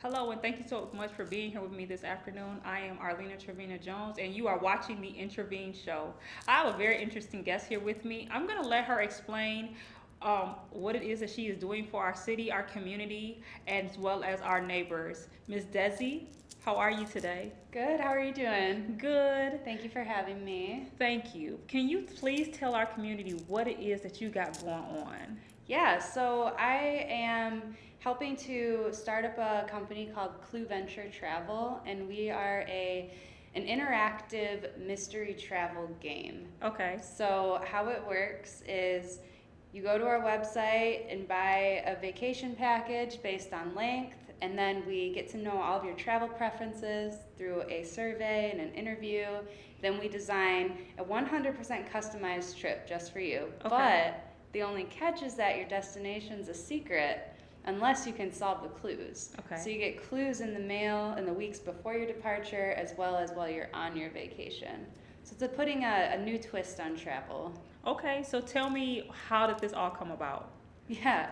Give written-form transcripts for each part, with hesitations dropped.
Hello, and thank you so much for being here with me this afternoon. I am Arlene Jones, and you are watching the Intervene Show. I have a very interesting guest here with me. I'm going to let her explain what it is that she is doing for our city, our community, as well as our neighbors. Miss Desi, how are you today? Good, how are you doing? Good. Thank you for having me. Thank you. Can you please tell our community what it is that you got going on? Yeah, so I am helping to start up a company called Cluventure Travel, and we are an interactive mystery travel game. Okay. So how it works is you go to our website and buy a vacation package based on length, and then we get to know all of your travel preferences through a survey and an interview. Then we design a 100% customized trip just for you. Okay. But the only catch is that your destination's a secret unless you can solve the clues. Okay. So you get clues in the mail in the weeks before your departure as well as while you're on your vacation. So it's putting a new twist on travel. Okay, so tell me, how did this all come about? Yeah,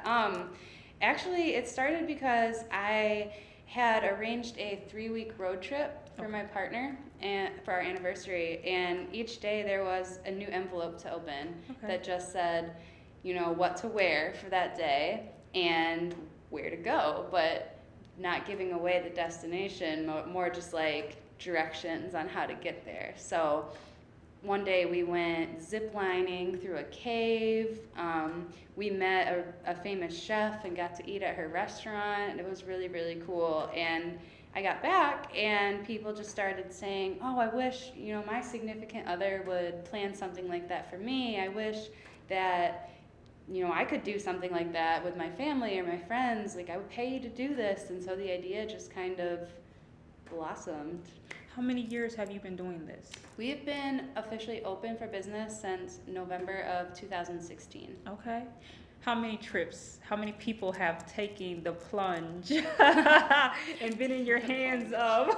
actually, it started because I had arranged a 3-week road trip for my partner and for our anniversary, and each day there was a new envelope to open that just said, what to wear for that day and where to go, but not giving away the destination, more just like directions on how to get there. So one day we went zip lining through a cave. We met a famous chef and got to eat at her restaurant. It was really, really cool. And I got back and people just started saying, oh, I wish, my significant other would plan something like that for me. I wish that, I could do something like that with my family or my friends. Like, I would pay you to do this. And so the idea just kind of blossomed. How many years have you been doing this? We have been officially open for business since November of 2016. Okay. How many trips, how many people have taken the plunge and been in your hands of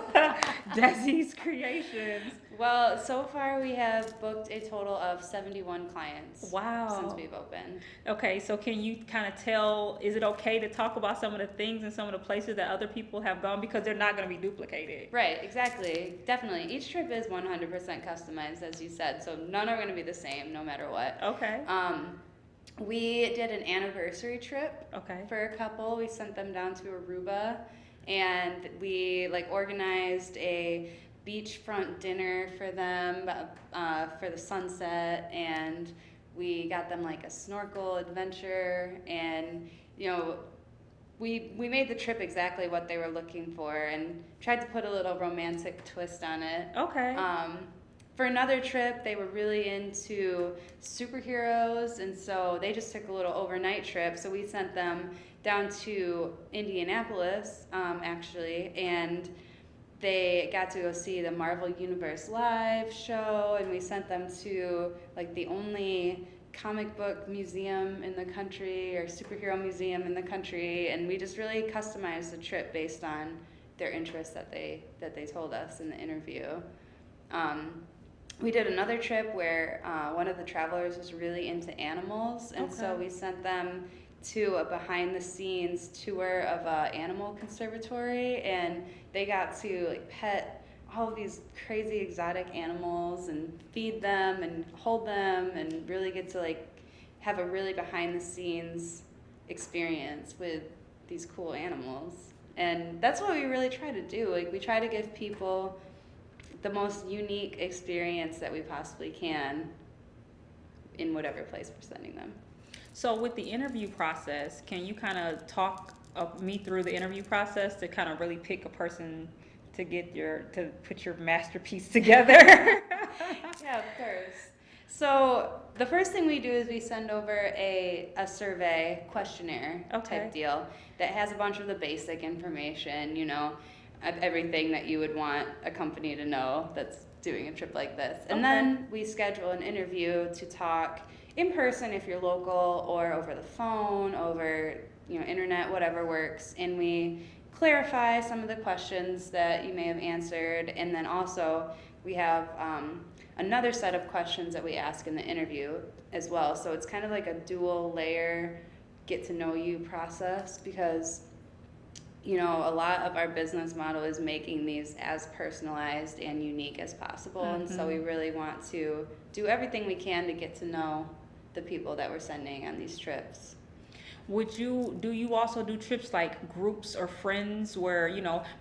Desi's creations? Well, so far we have booked a total of 71 clients Wow. since we've opened. Okay, so can you kind of tell, is it okay to talk about some of the things and some of the places that other people have gone, because they're not going to be duplicated? Right, exactly. Definitely. Each trip is 100% customized, as you said, so none are going to be the same no matter what. Okay. We did an anniversary trip Okay. for a couple. We sent them down to Aruba, and we organized a beachfront dinner for them for the sunset, and we got them a snorkel adventure, and we made the trip exactly what they were looking for and tried to put a little romantic twist on it. Okay. For another trip, they were really into superheroes, and so they just took a little overnight trip. So we sent them down to Indianapolis, actually, and they got to go see the Marvel Universe live show, and we sent them to the only comic book museum in the country, or superhero museum in the country, and we just really customized the trip based on their interests that they told us in the interview. We did another trip where one of the travelers was really into animals, and so we sent them to a behind-the-scenes tour of an animal conservatory, and they got to pet all of these crazy exotic animals and feed them and hold them and really get to have a really behind-the-scenes experience with these cool animals. And that's what we really try to do. We try to give people the most unique experience that we possibly can in whatever place we're sending them. So with the interview process, can you kind of talk me through the interview process to kind of really pick a person to put your masterpiece together? Yeah, of course. So the first thing we do is we send over a survey questionnaire type deal that has a bunch of the basic information, of everything that you would want a company to know that's doing a trip like this. And then we schedule an interview to talk in person if you're local, or over the phone, over internet, whatever works, and we clarify some of the questions that you may have answered, and then also we have another set of questions that we ask in the interview as well. So it's kind of like a dual layer get to know you process, because a lot of our business model is making these as personalized and unique as possible. And so we really want to do everything we can to get to know the people that we're sending on these trips. Do you also do trips like groups or friends where,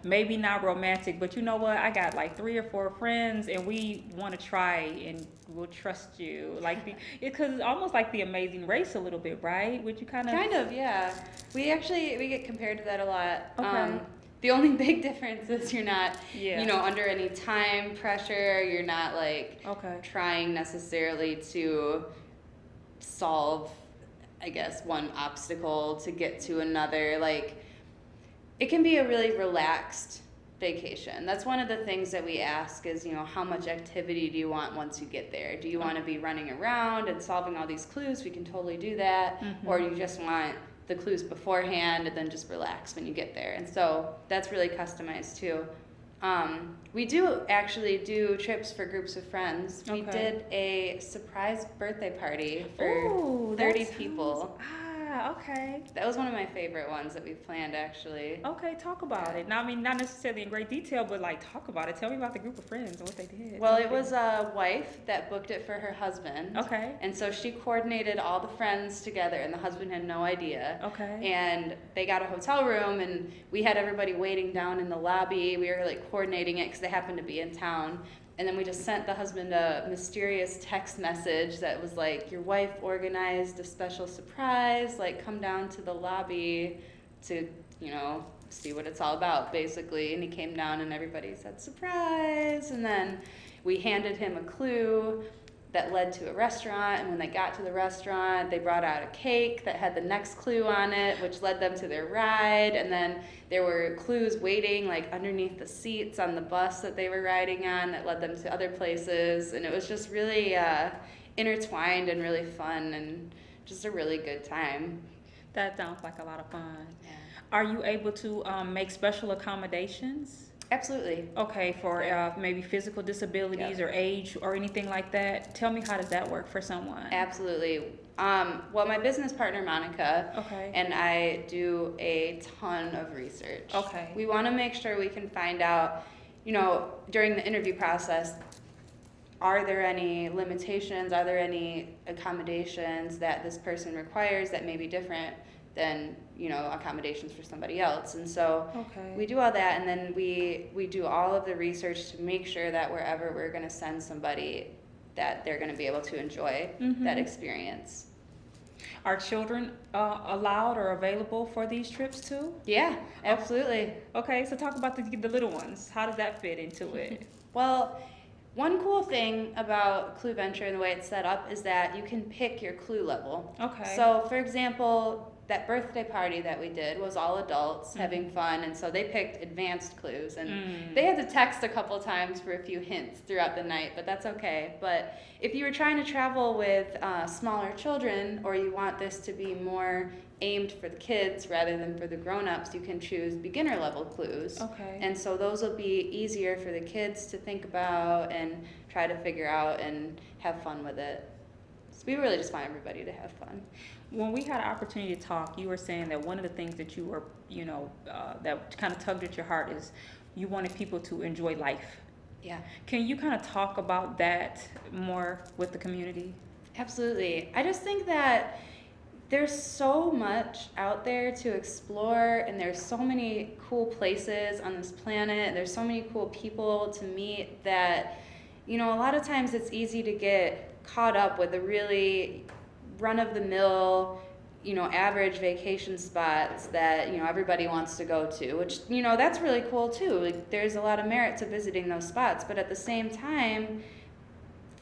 maybe not romantic, but you know what, I got like 3 or 4 friends and we want to try and we'll trust you. Like because it's almost like the Amazing Race a little bit, right? Would you kind of? Yeah. We get compared to that a lot. Okay. The only big difference is you're not, Yeah. under any time pressure. You're not like Okay. trying necessarily to solve, I guess, one obstacle to get to another. Like, it can be a really relaxed vacation. That's one of the things that we ask is, how much activity do you want once you get there? Do you want to be running around and solving all these clues? We can totally do that. Or you just want the clues beforehand and then just relax when you get there. And so that's really customized too. We do actually do trips for groups of friends. We did a surprise birthday party for 30 people. Okay. That was one of my favorite ones that we've planned, actually. Okay, talk about it. Now, I mean, not necessarily in great detail, but like talk about it. Tell me about the group of friends and what they did. Well, it was a wife that booked it for her husband. Okay. And so she coordinated all the friends together, and the husband had no idea. Okay. And they got a hotel room, and we had everybody waiting down in the lobby. We were like coordinating it because they happened to be in town. And then we just sent the husband a mysterious text message that was like, your wife organized a special surprise, like come down to the lobby to, see what it's all about, basically. And he came down and everybody said, surprise. And then we handed him a clue that led to a restaurant. And when they got to the restaurant, they brought out a cake that had the next clue on it, which led them to their ride. And then there were clues waiting like underneath the seats on the bus that they were riding on that led them to other places. And it was just really intertwined and really fun and just a really good time. That sounds like a lot of fun. Yeah. Are you able to make special accommodations? Absolutely. Okay, for maybe physical disabilities or age or anything like that? Tell me, how does that work for someone? Absolutely. Well, my business partner, Monica, and I do a ton of research. Okay. We want to make sure we can find out, during the interview process, are there any limitations? Are there any accommodations that this person requires that may be different than, accommodations for somebody else? And so we do all that, and then we do all of the research to make sure that wherever we're going to send somebody, that they're going to be able to enjoy that experience. Are children allowed or available for these trips too? Yeah, absolutely. Okay, so talk about the little ones. How does that fit into it? Well, one cool thing about Cluventure and the way it's set up is that you can pick your clue level. Okay. So, for example, that birthday party that we did was all adults having fun, and so they picked advanced clues, and they had to text a couple times for a few hints throughout the night, but that's okay. But if you were trying to travel with smaller children, or you want this to be more aimed for the kids rather than for the grown-ups, you can choose beginner level clues. Okay. And so those will be easier for the kids to think about and try to figure out and have fun with it. So we really just want everybody to have fun. When we had an opportunity to talk, you were saying that one of the things that you were, that kind of tugged at your heart is you wanted people to enjoy life. Yeah. Can you kind of talk about that more with the community? Absolutely. I just think that there's so much out there to explore, and there's so many cool places on this planet. There's so many cool people to meet that, a lot of times it's easy to get caught up with the really run-of-the-mill, average vacation spots that, everybody wants to go to, which, that's really cool too. Like, there's a lot of merit to visiting those spots, but at the same time,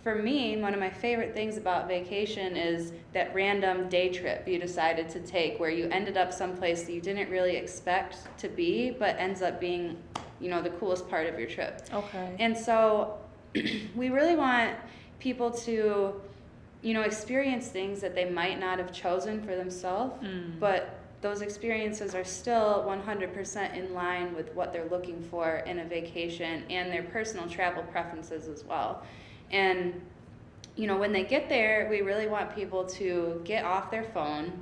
for me, one of my favorite things about vacation is that random day trip you decided to take where you ended up someplace that you didn't really expect to be, but ends up being, the coolest part of your trip. Okay. And so we really want people to, experience things that they might not have chosen for themselves, but those experiences are still 100% in line with what they're looking for in a vacation and their personal travel preferences as well. And, when they get there, we really want people to get off their phone.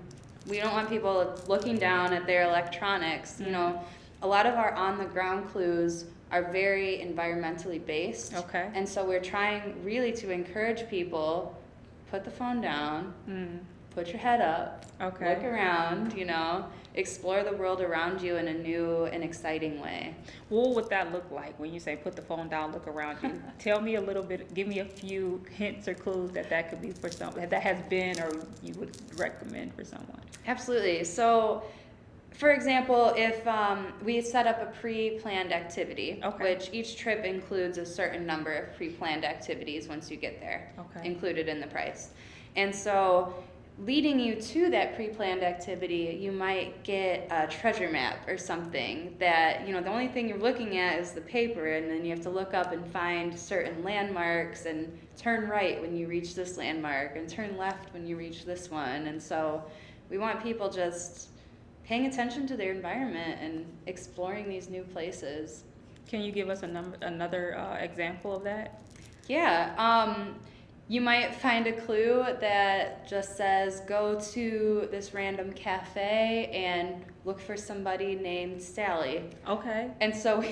We don't want people looking down at their electronics. a lot of our on-the-ground clues are very environmentally based. Okay. And so we're trying really to encourage people, put the phone down, put your head up, Okay. look around, explore the world around you in a new and exciting way. What would that look like when you say put the phone down, look around you? Tell me a little bit, give me a few hints or clues that could be for someone, that has been or you would recommend for someone. Absolutely. So, for example, if we set up a pre-planned activity, Okay. which each trip includes a certain number of pre-planned activities once you get there, Okay. included in the price. And so leading you to that pre-planned activity, you might get a treasure map or something that, the only thing you're looking at is the paper, and then you have to look up and find certain landmarks and turn right when you reach this landmark and turn left when you reach this one. And so we want people just paying attention to their environment and exploring these new places. Can you give us another example of that? Yeah. You might find a clue that just says, go to this random cafe and look for somebody named Sally. Okay. And so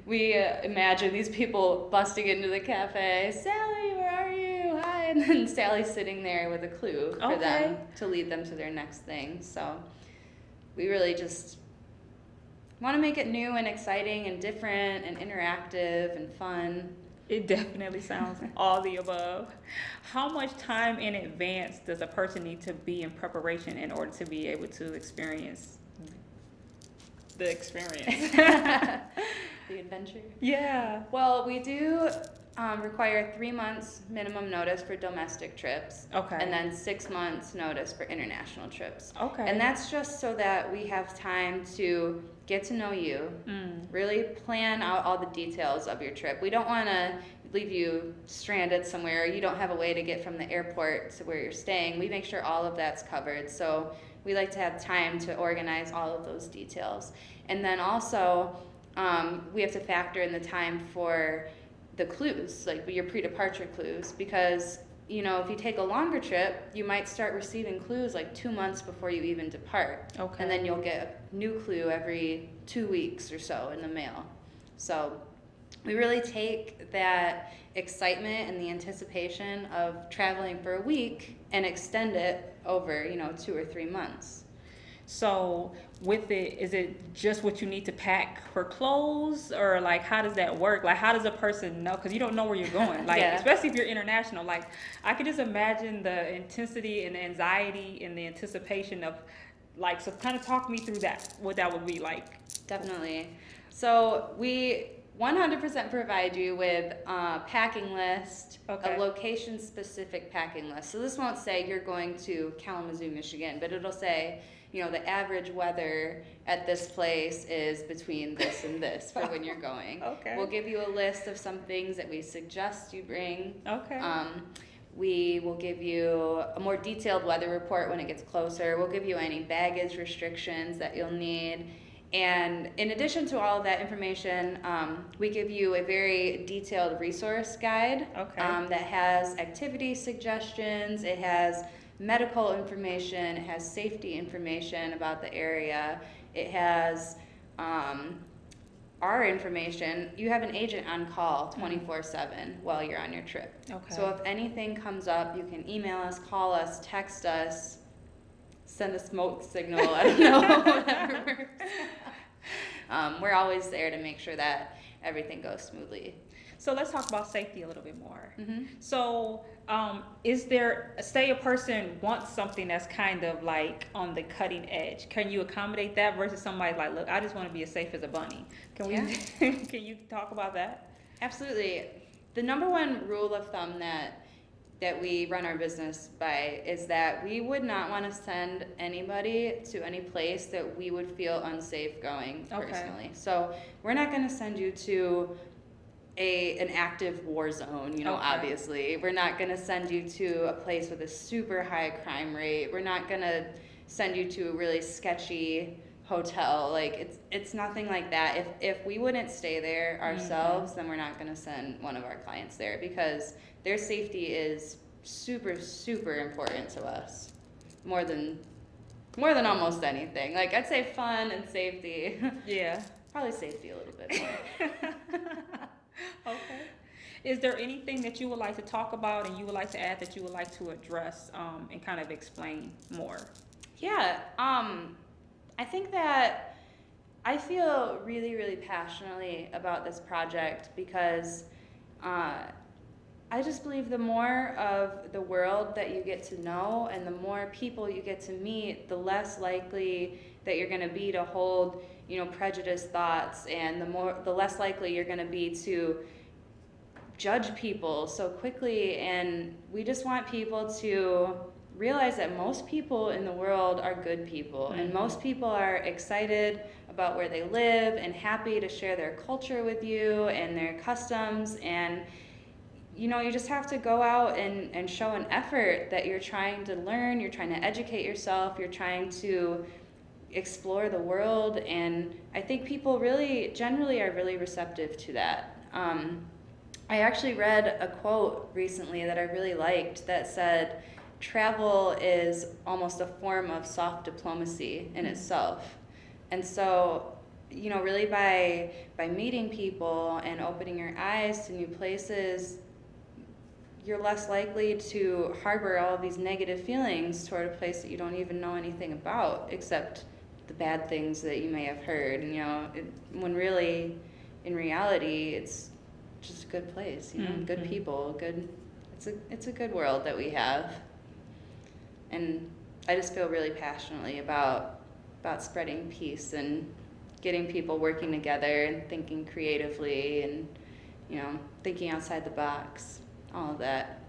we imagine these people busting into the cafe, Sally, where are you? Hi. And then Sally's sitting there with a clue for them to lead them to their next thing. So we really just want to make it new and exciting and different and interactive and fun. It definitely sounds all the above. How much time in advance does a person need to be in preparation in order to be able to experience the experience? The adventure? Yeah. Well, we do require 3 months minimum notice for domestic trips. Okay. And then 6 months notice for international trips. Okay. And that's just so that we have time to get to know you, really plan out all the details of your trip. We don't want to leave you stranded somewhere. You don't have a way to get from the airport to where you're staying. We make sure all of that's covered. So we like to have time to organize all of those details. And then also, we have to factor in the time for the clues, like your pre-departure clues, because if you take a longer trip, you might start receiving clues like 2 months before you even depart. Okay. And then you'll get a new clue every 2 weeks or so in the mail. So we really take that excitement and the anticipation of traveling for a week and extend it over, 2 or 3 months. So with it, is it just what you need to pack for clothes, or like how does that work? Like how does a person know? Because you don't know where you're going. Like Yeah. especially if you're international. Like I could just imagine the intensity and the anxiety and the anticipation of, like, so kind of talk me through that. What that would be like. Definitely. So we 100% provide you with a packing list, Okay. a location-specific packing list. So this won't say you're going to Kalamazoo, Michigan, but it'll say, the average weather at this place is between this and this for when you're going. Okay. We'll give you a list of some things that we suggest you bring. Okay. We will give you a more detailed weather report when it gets closer. We'll give you any baggage restrictions that you'll need. And in addition to all of that information, we give you a very detailed resource guide that has activity suggestions. It has medical information. It has safety information about the area. It has our information. You have an agent on call 24/7 while you're on your trip. Okay. So if anything comes up, you can email us, call us, text us, send a smoke signal. I don't know, whatever works. We're always there to make sure that everything goes smoothly. So let's talk about safety a little bit more. Mm-hmm. So is there, say a person wants something that's kind of like on the cutting edge, can you accommodate that versus somebody like, look, I just want to be as safe as a bunny? Can we? Yeah. Can you talk about that? Absolutely. The number one rule of thumb that we run our business by is that we would not want to send anybody to any place that we would feel unsafe going personally. So we're not going to send you to an active war zone, obviously. We're not going to send you to a place with a super high crime rate. We're not going to send you to a really sketchy hotel. Like it's nothing like that. If we wouldn't stay there ourselves, then we're not going to send one of our clients there, because their safety is super, super important to us, more than almost anything. Like I'd say fun and safety. Yeah. Probably safety a little bit more. Okay. Is there anything that you would like to talk about and you would like to add that you would like to address and kind of explain more? Yeah, I think that I feel really, really passionately about this project because I just believe the more of the world that you get to know and the more people you get to meet, the less likely that you're going to be to hold, prejudiced thoughts, and the less likely you're going to be to judge people so quickly. And we just want people to realize that most people in the world are good people, and most people are excited about where they live and happy to share their culture with you and their customs. And you just have to go out and show an effort that you're trying to learn, you're trying to educate yourself, you're trying to explore the world. And I think people really generally are really receptive to that. I actually read a quote recently that I really liked that said, travel is almost a form of soft diplomacy in itself. And so, really by meeting people and opening your eyes to new places, you're less likely to harbor all these negative feelings toward a place that you don't even know anything about, except the bad things that you may have heard. And, when really, in reality, it's just a good place, good people, it's a good world that we have. And I just feel really passionately about spreading peace and getting people working together and thinking creatively and, thinking outside the box, all of that.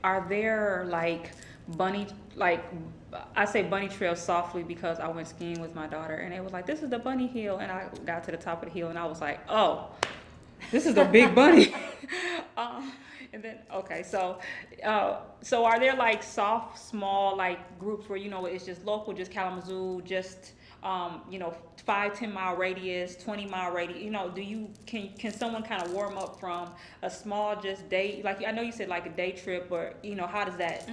Are there I say bunny trails softly because I went skiing with my daughter and it was like, this is the bunny hill, and I got to the top of the hill and I was like, oh, this is a big bunny. And then so are there soft, small groups where it's just local, just Kalamazoo, just 5-10 mile radius, 20-mile radius? Can someone kind of warm up from a small just day, I know you said a day trip, or how does that?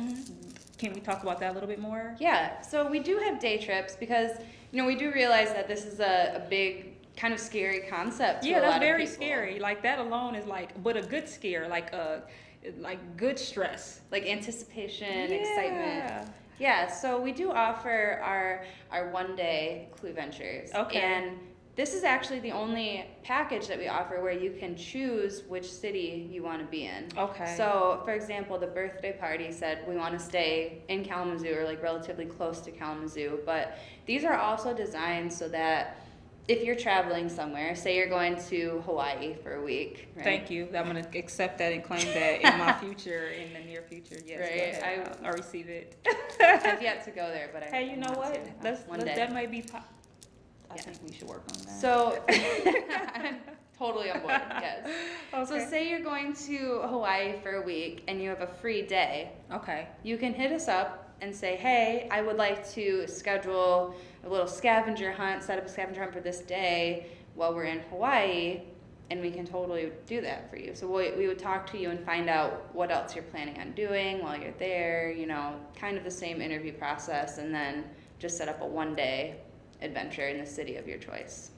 Can we talk about that a little bit more? Yeah, so we do have day trips because we do realize that this is a big kind of scary concept to a lot of people. Yeah, that's very scary. That alone is but a good scare, good stress, anticipation, excitement. Yeah, so we do offer our one-day Cluventures. Okay. And this is actually the only package that we offer where you can choose which city you want to be in. Okay. So, for example, the birthday party said we want to stay in Kalamazoo or relatively close to Kalamazoo. But these are also designed so that if you're traveling somewhere, say you're going to Hawaii for a week, right? Thank you. I'm going to accept that and claim that in my future, in the near future. Yes, right. I'll receive it. I've yet to go there, but hey, you know what? That might be. I Yeah. think we should work on that. So, I'm totally on board. Yes. Okay. So, say you're going to Hawaii for a week and you have a free day. Okay. You can hit us up and say, hey, I would like to schedule a little scavenger hunt, set up a scavenger hunt for this day while we're in Hawaii, and we can totally do that for you. So we would talk to you and find out what else you're planning on doing while you're there, kind of the same interview process, and then just set up a one-day adventure in the city of your choice.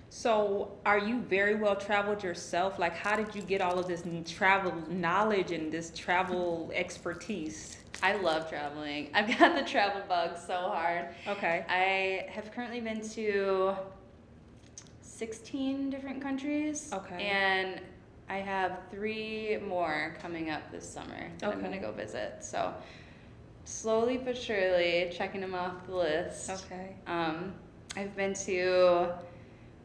So are you very well traveled yourself? How did you get all of this travel knowledge and this travel expertise? I love traveling. I've got the travel bug so hard. Okay. I have currently been to 16 different countries. Okay. And I have 3 more coming up this summer that I'm going to go visit. So slowly but surely checking them off the list. Okay. I've been to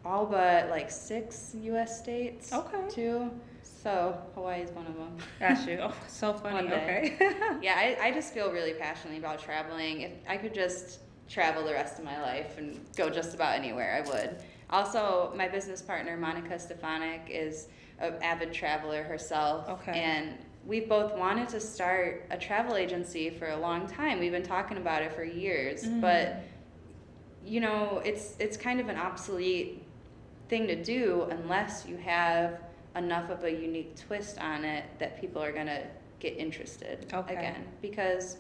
all but 6 U.S. states. Okay. Too. So Hawaii is one of them. Got you. Oh, so funny. Okay. Yeah, I just feel really passionately about traveling. If I could just travel the rest of my life and go just about anywhere, I would. Also, my business partner, Monica Stefanik, is an avid traveler herself. Okay. And we've both wanted to start a travel agency for a long time. We've been talking about it for years. But, it's kind of an obsolete thing to do unless you have enough of a unique twist on it that people are going to get interested again. Because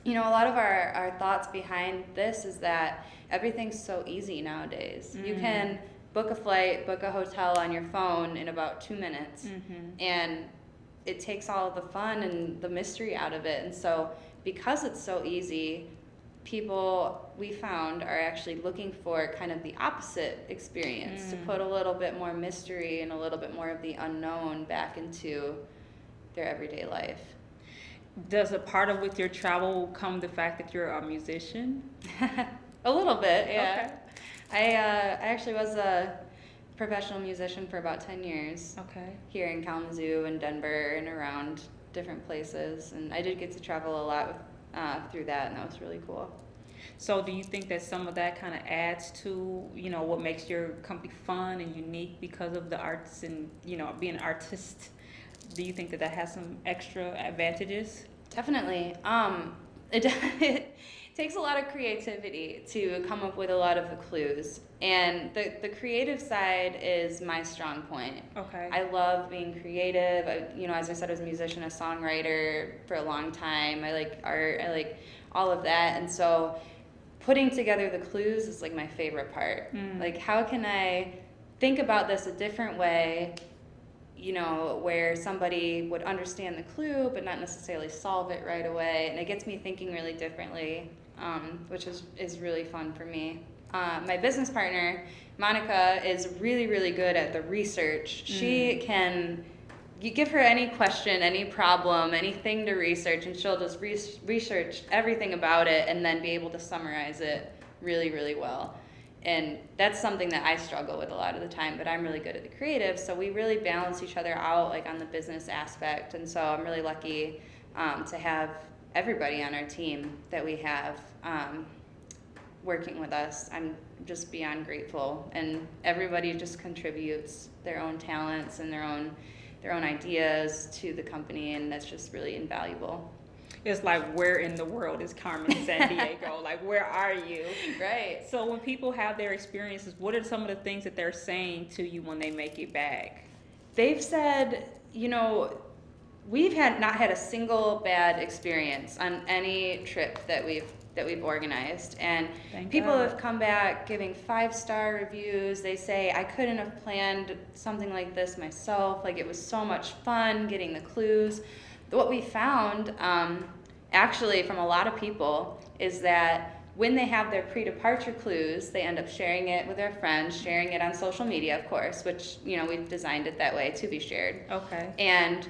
You know, a lot of our thoughts behind this is that everything's so easy nowadays. You can book a flight, book a hotel on your phone in about 2 minutes, and it takes all of the fun and the mystery out of it. And so because it's so easy, people, we found, are actually looking for kind of the opposite experience, to put a little bit more mystery and a little bit more of the unknown back into their everyday life. Does a part of with your travel come the fact that you're a musician? A little bit, yeah. Okay. I actually was a professional musician for about 10 years. Okay. Here in Kalamazoo and Denver and around different places, and I did get to travel a lot through that, and that was really cool. So do you think that some of that kind of adds to, what makes your company fun and unique because of the arts and, being an artist? Do you think that has some extra advantages? Definitely. It takes a lot of creativity to come up with a lot of the clues. And the creative side is my strong point. Okay. I love being creative. As I said, I was a musician, a songwriter for a long time. I like art. I like all of that. And so putting together the clues is like my favorite part. Like, how can I think about this a different way, where somebody would understand the clue but not necessarily solve it right away. And it gets me thinking really differently, which is really fun for me. My business partner, Monica, is really, really good at the research. You give her any question, any problem, anything to research, and she'll just research everything about it and then be able to summarize it really, really well. And that's something that I struggle with a lot of the time, but I'm really good at the creative, so we really balance each other out, like on the business aspect. And so I'm really lucky to have everybody on our team that we have working with us. I'm just beyond grateful, and everybody just contributes their own talents and their own ideas to the company, and that's just really invaluable. It's like, where in the world is Carmen Sandiego? Like, where are you? Right. So when people have their experiences, what are some of the things that they're saying to you when they make it back? They've said, we've not had a single bad experience on any trip that we've organized, and people have come back giving 5-star reviews. They say, I couldn't have planned something like this myself. Like, it was so much fun getting the clues. What we found, actually, from a lot of people, is that when they have their pre-departure clues, they end up sharing it with their friends, sharing it on social media, of course, which, we've designed it that way to be shared. Okay. And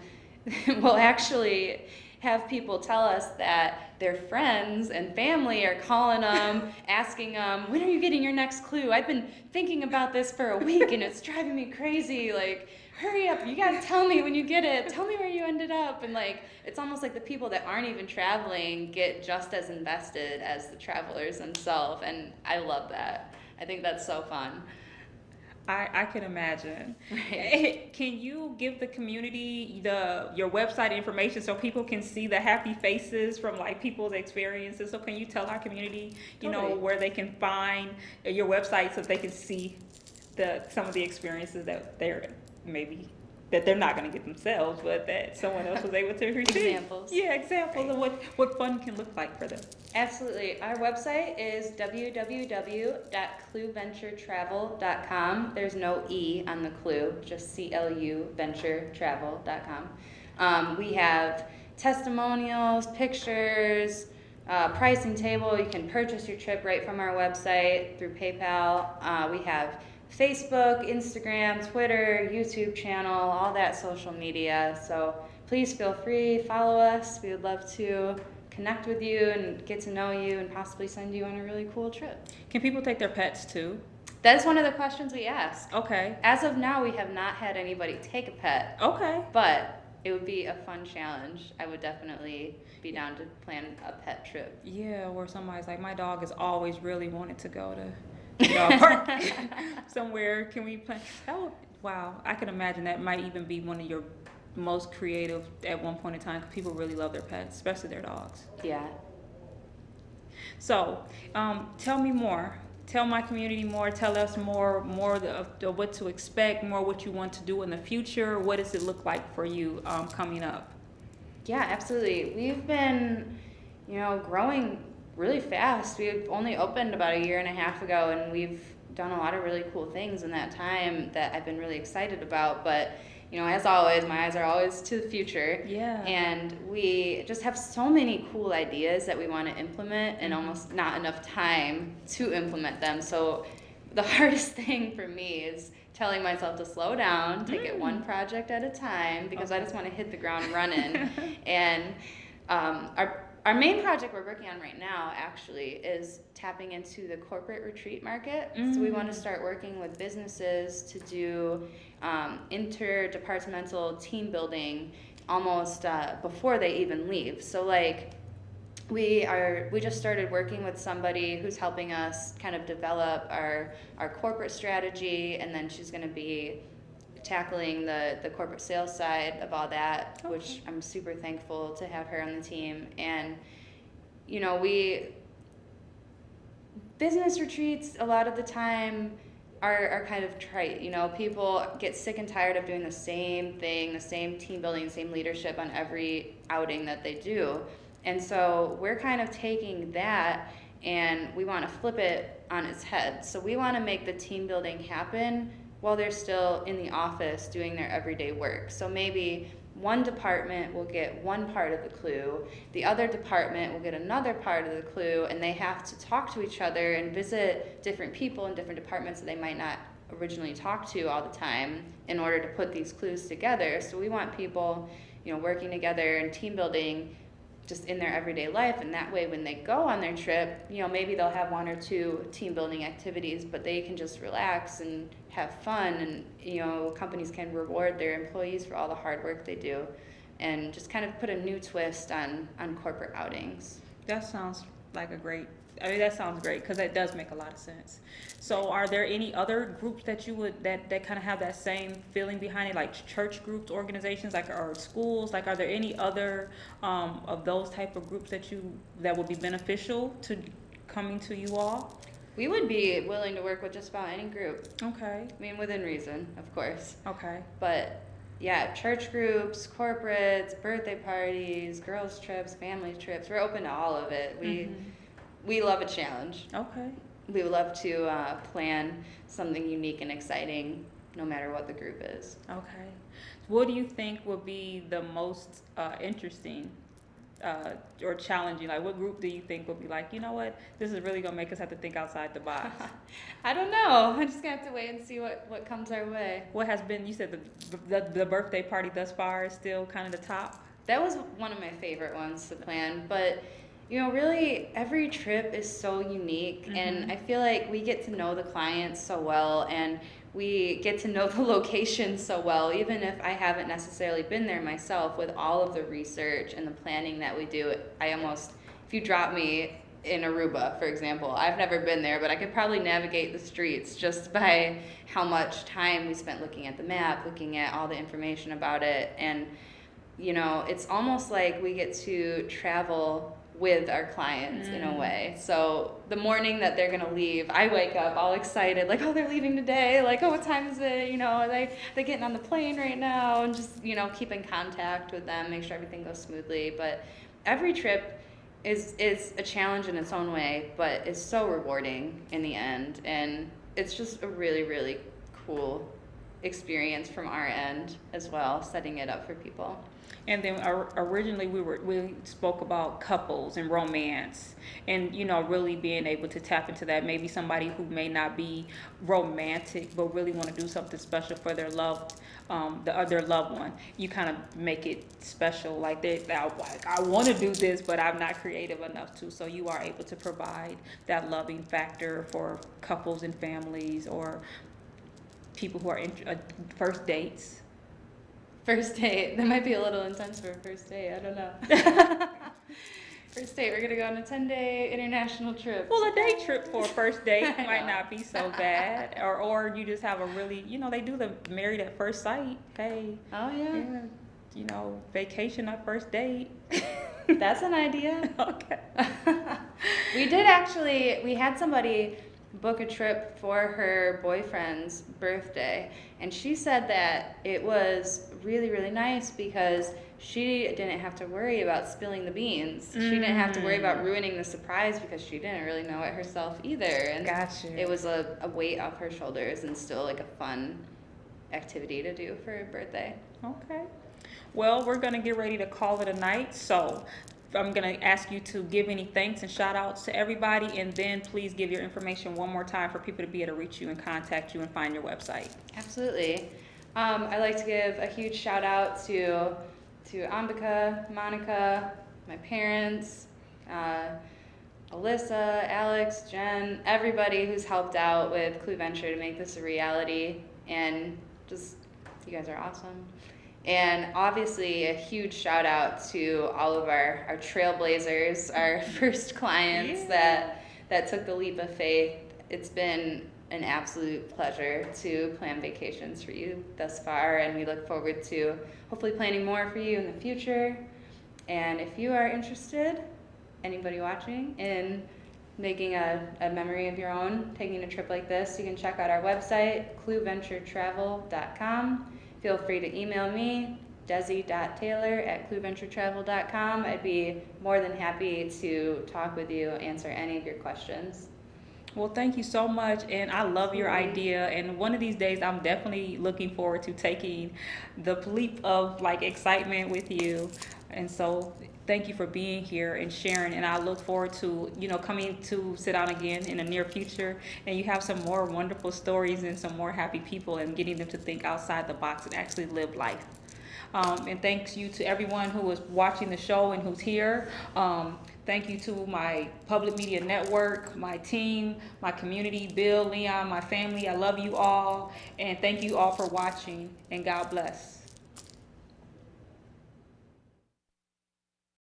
we'll actually have people tell us that their friends and family are calling them, asking them, when are you getting your next clue? I've been thinking about this for a week and it's driving me crazy. Like, hurry up, you gotta tell me when you get it. Tell me where you ended up. And like, it's almost like the people that aren't even traveling get just as invested as the travelers themselves. And I love that. I think that's so fun. I can imagine. Right. Can you give the community your website information so people can see the happy faces from like people's experiences? So can you tell our community, Totally. where they can find your website so they can see some of the experiences that they're not going to get themselves, but that someone else was able to receive. Examples. Yeah, examples of what fun can look like for them. Absolutely. Our website is www.cluventuretravel.com. There's no E on the clue, just CLU venturetravel.com. We have testimonials, pictures, pricing table. You can purchase your trip right from our website through PayPal. We have Facebook, Instagram, Twitter, YouTube channel, all that social media. So please feel free, follow us. We would love to connect with you and get to know you and possibly send you on a really cool trip. Can people take their pets too? That's one of the questions we ask. Okay. As of now, we have not had anybody take a pet. Okay. But it would be a fun challenge. I would definitely be down to plan a pet trip. Yeah, where somebody's like, my dog has always really wanted to go to park somewhere. Can we plan? Wow, I can imagine that might even be one of your most creative at one point in time, because people really love their pets, especially their dogs. Yeah. So, tell me more. Tell my community more. Tell us more of what to expect, more what you want to do in the future. What does it look like for you coming up? Yeah, absolutely. We've been, growing really fast. We've only opened about a year and a half ago, and we've done a lot of really cool things in that time that I've been really excited about. But, as always, my eyes are always to the future. Yeah. And we just have so many cool ideas that we want to implement and almost not enough time to implement them. So the hardest thing for me is telling myself to slow down, take it one project at a time, because I just want to hit the ground running. And our main project we're working on right now actually is tapping into the corporate retreat market. So we want to start working with businesses to do interdepartmental team building almost before they even leave. So like we just started working with somebody who's helping us kind of develop our corporate strategy, and then she's going to be tackling the corporate sales side of all that, which I'm super thankful to have her on the team. And business retreats a lot of the time are kind of trite. People get sick and tired of doing the same thing, the same team building, the same leadership on every outing that they do. And so we're kind of taking that and we want to flip it on its head. So we want to make the team building happen while they're still in the office doing their everyday work. So maybe one department will get one part of the clue, the other department will get another part of the clue, and they have to talk to each other and visit different people in different departments that they might not originally talk to all the time in order to put these clues together. So we want people, working together and team building just in their everyday life, and that way when they go on their trip, maybe they'll have one or two team building activities, but they can just relax and have fun, and companies can reward their employees for all the hard work they do, and just kind of put a new twist on corporate outings. That sounds like that sounds great, because that does make a lot of sense. So are there any other groups that you would that kind of have that same feeling behind it, like church groups, organizations, or schools? Are there any other of those type of groups that would be beneficial to coming to you all? We would be willing to work with just about any group. Okay. I mean, within reason, of course. Okay. But yeah, church groups, corporates, birthday parties, girls trips, family trips, we're open to all of it. We love a challenge. Okay. We would love to plan something unique and exciting no matter what the group is. Okay. What do you think would be the most interesting or challenging? What group do you think would be this is really going to make us have to think outside the box? I don't know. I'm just going to have to wait and see what comes our way. What has been, you said the birthday party thus far is still kind of the top? That was one of my favorite ones to plan, but really every trip is so unique, and I feel like we get to know the clients so well, and we get to know the location so well, even if I haven't necessarily been there myself. With all of the research and the planning that we do, if you drop me in Aruba, for example, I've never been there, but I could probably navigate the streets just by how much time we spent looking at the map, looking at all the information about it. And it's almost like we get to travel with our clients in a way. So the morning that they're gonna leave, I wake up all excited, they're leaving today, what time is it? Are they getting on the plane right now? And just keep in contact with them, make sure everything goes smoothly. But every trip is a challenge in its own way, but it's so rewarding in the end, and it's just a really, really cool experience from our end as well, setting it up for people. And then originally we spoke about couples and romance, and really being able to tap into that. Maybe somebody who may not be romantic but really want to do something special for their loved one. You kind of make it special, I want to do this, but I'm not creative enough to. So you are able to provide that loving factor for couples and families, or people who are first dates. First date. That might be a little intense for a first date. I don't know. First date, we're going to go on a 10-day international trip. Well, a day trip for a first date might not be so bad. Or you just have a really, they do the married at first sight. Hey. Oh, yeah. Vacation at first date. That's an idea. Okay. We had somebody book a trip for her boyfriend's birthday. And she said that it was really, really nice because she didn't have to worry about spilling the beans. She didn't have to worry about ruining the surprise because she didn't really know it herself either. And Gotcha. it was a weight off her shoulders and still like a fun activity to do for her birthday. Okay. Well, we're going to get ready to call it a night. So I'm going to ask you to give any thanks and shout outs to everybody. And then please give your information one more time for people to be able to reach you and contact you and find your website. Absolutely. I'd like to give a huge shout out to Ambika, Monica, my parents, Alyssa, Alex, Jen, everybody who's helped out with Cluventure to make this a reality. And just, you guys are awesome. And obviously a huge shout out to all of our trailblazers, our first clients that took the leap of faith. It's been an absolute pleasure to plan vacations for you thus far, and we look forward to hopefully planning more for you in the future. And if you are interested, anybody watching, in making a memory of your own, taking a trip like this, you can check out our website, cluventuretravel.com. Feel free to email me, desi.taylor@cluventuretravel.com. I'd be more than happy to talk with you, answer any of your questions. Well, thank you so much, and I love your idea. And one of these days, I'm definitely looking forward to taking the leap of like excitement with you. And so, thank you for being here and sharing. And I look forward to coming to sit down again in the near future. And you have some more wonderful stories and some more happy people, and getting them to think outside the box and actually live life. And thanks you to everyone who is watching the show and who's here. Thank you to my public media network, my team, my community, Bill, Leon, my family. I love you all. And thank you all for watching. And God bless.